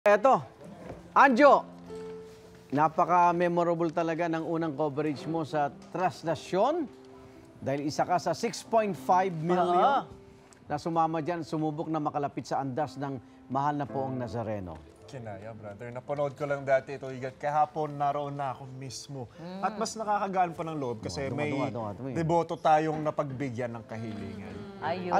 Eto, Anjo, napaka-memorable talaga ng unang coverage mo sa Traslasyon dahil isa ka sa 6.5 million na sumama dyan, sumubok na makalapit sa andas ng mahal na poong Nazareno. Kinaya, brother. Napanood ko lang dati ito. Kahapon naroon na ako mismo. At mas nakakagaan pa ng loob kasi may deboto tayong napagbigyan ng kahilingan. Ayun.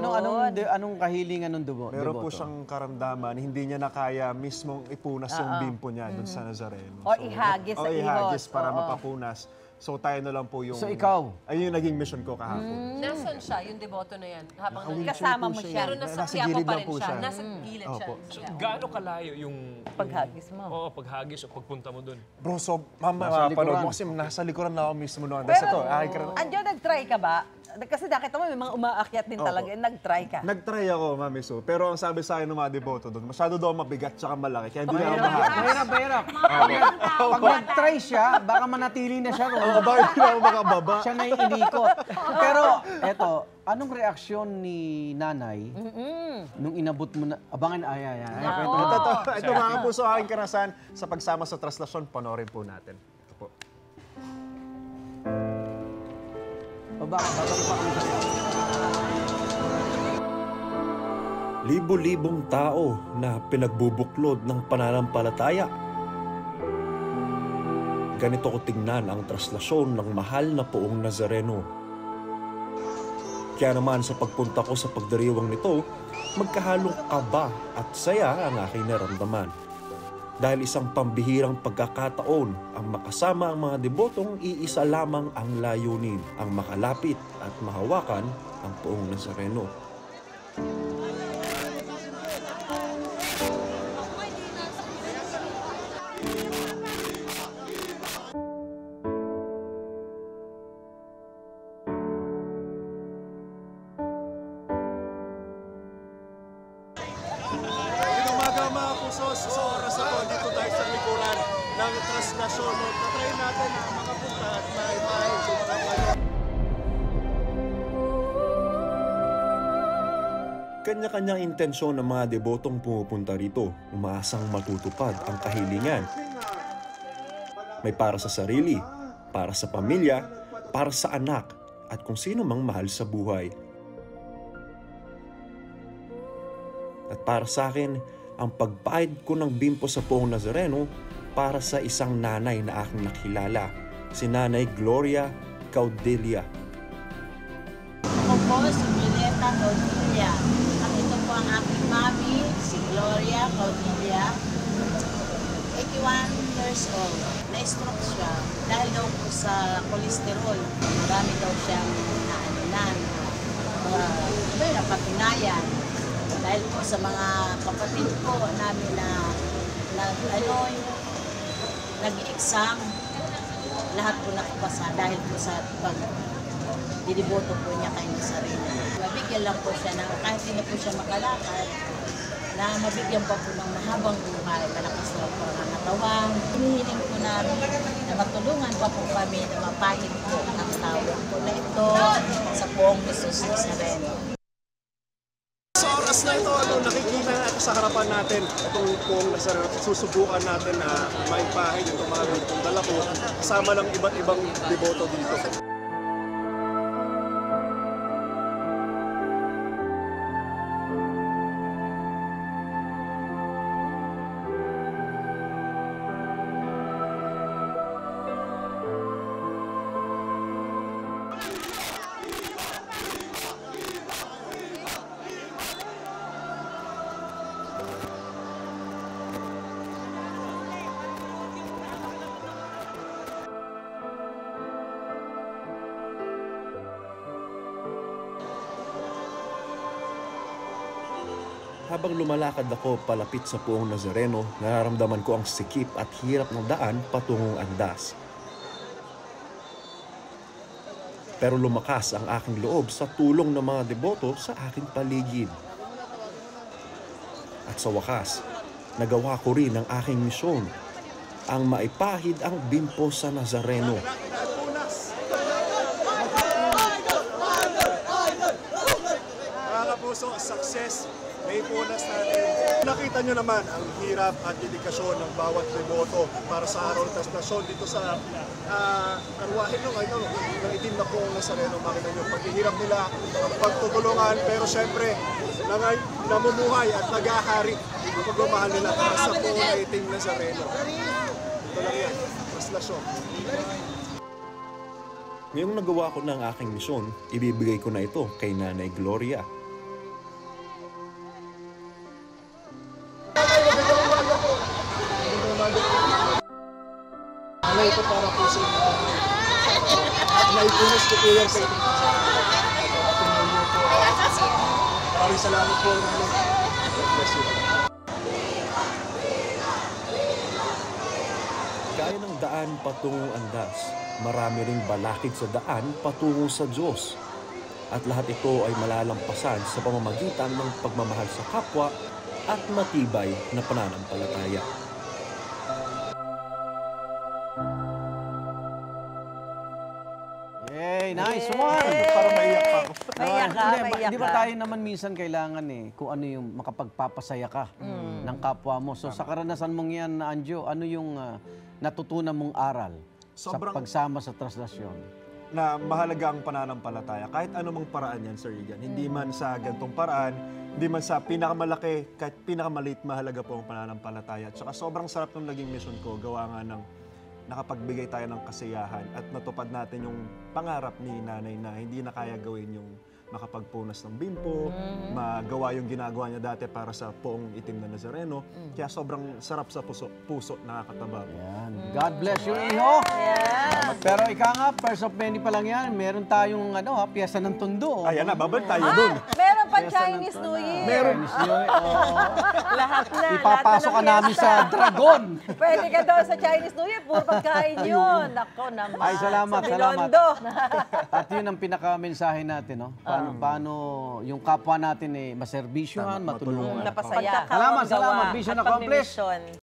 Anong kahilingan ng deboto? Meron po siyang karamdaman, hindi niya na kaya mismong ipunas yung bimpo niya dun sa Nazareno. O ihagis sa ihagis ihos. para mapapunas. So tayo na lang po yung... So ikaw? Ayun yung naging mission ko kahapon. Nasaan siya, yung deboto na yan? Habang Kasama mo siya. Pero nasa Nasa Quiapo gilid pa lang rin po siya. siya. Nasa gilid siya. So, gaano kalayo yung... Paghagis mo. Oo, paghagis o pagpunta mo dun? Bro, so mapapanood mo kasi nasa likuran na ako mismo noon. Pero, Anjo, nag-try ka ba? Kasi nakita mo, may mga umaakyat din talaga. Nag-try ka. Nag-try ako, Mami Su. Pero ang sabi sa akin ng mga deboto doon, masyado daw mabigat tsaka malaki. Kaya hindi na ako mahagis. Mahirap. Pag nag-try siya, baka manatili na siya roon. Bakit hindi ako makababa? Siya na yung inikot. Pero, eto, anong reaksyon ni nanay nung inabot mo na, abangan, Ito mga puso, aking karasan sa pagsama sa Traslasyon, panoorin po natin. Ito po. Libo-libong tao na pinagbubuklod ng pananampalataya. Ganito ko tingnan ang traslasyon ng mahal na poong Nazareno. Kaya naman sa pagpunta ko sa pagdiriwang nito, magkahalong kaba at saya ang aking naramdaman. Dahil isang pambihirang pagkakataon ang makasama ang mga debotong iisa lamang ang layunin, ang makalapit at mahawakan ang poong Nazareno. Sa oras na po, dito tayo sa likuran ng Traslasyon. Tatry natin na makapunta at maipahin sa mga kayo. Kanya-kanyang intensyon ng mga debotong pumupunta rito, umaasang matutupad ang kahilingan. May para sa sarili, para sa pamilya, para sa anak, at kung sino mang mahal sa buhay. At para sa akin, ang pagpahid ko ng bimpo sa poong Nazareno para sa isang nanay na aking nakilala, si Nanay Gloria Caudilia. Ako po si Mileta Caudilia. At ito po ang aking mami, si Gloria Caudilia. 81 years old. Na-stroke siya dahil daw po sa cholesterol. Marami daw siyang naanunan. May napatunayan. Dahil po sa mga kapatid ko namin na nag-exam, lahat po nakapasa dahil po sa pag-diliboto po niya kay Nazareno. Mabigyan lang po siya ng, kahit hindi po siya makalakad, na mabigyan pa po ng mahabang buhay, malakas na po ang katawan. Hinihiling po namin na matulungan pa po kami na mapahid po ang tawag po na ito sa poong Jesus Nazareno. Sa oras na ito, nakikita natin sa harapan natin itong poong Nazareno. Susubukan natin na maipahin itong mga bitong dala ko kasama ng iba't ibang deboto dito. Habang lumalakad ako palapit sa poong Nazareno, nararamdaman ko ang sikip at hirap ng daan patungong andas. Pero lumakas ang aking loob sa tulong ng mga deboto sa aking paligid. At sa wakas, nagawa ko rin ang aking misyon, ang maipahid ang bimpo sa Nazareno. Mga kapuso, success may punas natin. Nakita nyo naman ang hirap at dedikasyon ng bawat deboto para sa araw ng tastasyon dito sa karwahe ng itim na pong Nazareno. Makita nyo, paghihirap nila, pagtutulungan, pero syempre, namumuhay at nag-ahari ang pagmamahal nila para sa pong itim na Nazareno. Ito lang yan, tastasyon. Ngayong nagawa ko ng aking misyon, ibibigay ko na ito kay Nanay Gloria. Ano ito para po sa inyo? Naipunas ko po yan sa itim na Nazareno. Tingnan niyo po. Maraming salamat po. God bless you. Gaya ng daan patungong andas, marami ring balakid sa daan patungo sa Diyos. At lahat ito ay malalampasan sa pamamagitan ng pagmamahal sa kapwa at matibay na pananampalataya. Yay, nice one! Parang maiyak pa ako. Maiyak ka, maiyak Di ba ka. tayo naman minsan kailangan kung ano yung makapagpapasaya ka ng kapwa mo. So sa karanasan mong yan, Anjo, ano yung natutunan mong aral Sobrang- sa pagsama sa traslasyon? Na mahalaga ang pananampalataya. Kahit anumang paraan yan, Sir Igan. Hindi man sa gantong paraan, hindi man sa pinakamalaki, kahit pinakamaliit, mahalaga po ang pananampalataya. At saka sobrang sarap ng naging mission ko. Gawa nga ng nakapagbigay tayo ng kasiyahan at natupad natin yung pangarap ni nanay na hindi na kaya gawin yung makapagpunas ng bimpo, magawa yung ginagawa niya dati para sa poong itim na Nazareno. Kaya sobrang sarap sa puso nakakataba. Yan. God bless you, Iho! Pero ika nga, first of many pa lang yan. Meron tayong piyesa ng tundo. Ayan na, babalik tayo dun. Meron pa Piyesa Chinese ng New tundo. Year. Meron. Lahat na. Ipapasok ka lahat na ng namin fiesta. sa Dragon. Pwede ka daw sa Chinese New Year. Puro pagkain yun. Ako naman. Ay, salamat, Sa salamat. Binondo. At yun ang pinaka-mensahe natin, no? Paano yung kapwa natin maservisyohan, matulungan. Napasaya. Salamat, salamat. Mission accomplished.